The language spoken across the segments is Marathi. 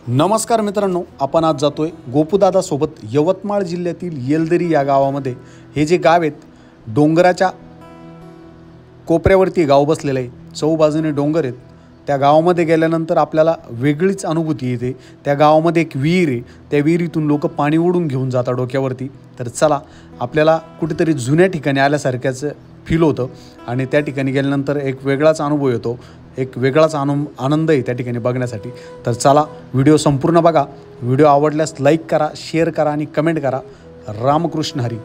नमस्कार मित्रांनो, आपण आज जातोय गोपूदादा सोबत यवतमाळ जिल्ह्यातील येलदरी या गावामध्ये। हे जे गाव आहेत डोंगराच्या कोपऱ्यावरती गाव बसलेलं आहे। चौबाजूने डोंगर आहेत। त्या गावामध्ये गेल्यानंतर आपल्याला वेगळीच अनुभूती येते। त्या गावामध्ये एक विहीर आहे। त्या विहिरीतून लोक पाणी ओढून घेऊन जातात डोक्यावरती। तर चला, आपल्याला कुठेतरी जुन्या ठिकाणी आल्यासारख्याच फील होतं आणि त्या ठिकाणी गेल्यानंतर एक वेगळाच अनुभव येतो। एक वेगळाच आनंद आहे त्या ठिकाणी बघण्यासाठी। तर चला, व्हिडिओ संपूर्ण बघा। व्हिडिओ आवडल्यास लाईक करा, शेअर करा आणि कमेंट करा। रामकृष्ण हरी।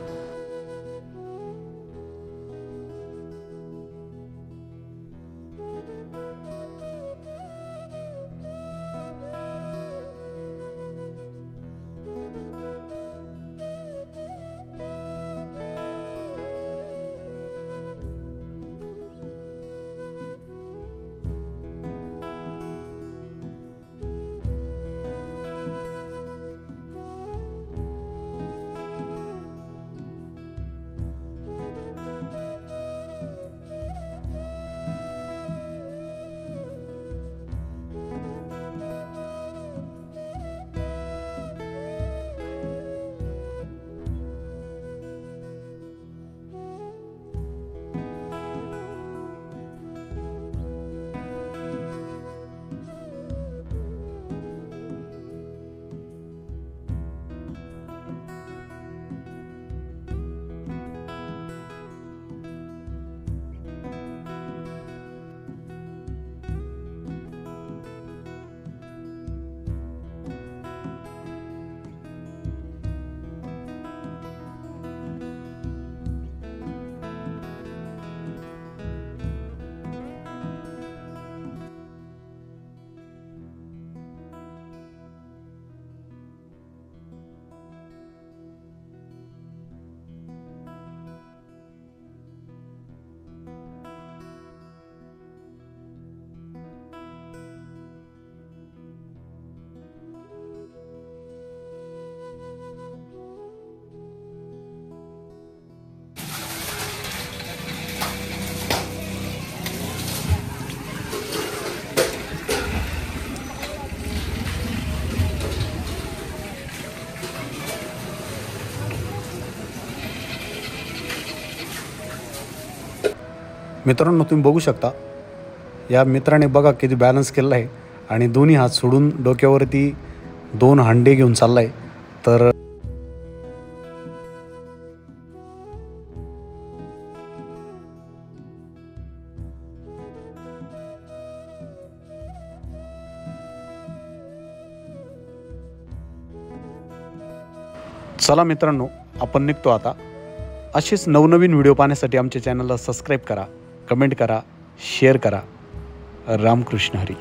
मित्रांनो, तुम्ही बघू शकता या मित्राने बघा किती बॅलन्स केलेला आहे आणि दोन्ही हात सोडून डोक्यावरती दोन हांडे घेऊन चाललाय। तर चला मित्रांनो, आपण निघतो आता। असेच नवनवीन व्हिडिओ पाहण्यासाठी आमच्या चॅनलला सबस्क्राईब करा, कमेंट करा, शेअर करा। रामकृष्ण हरी।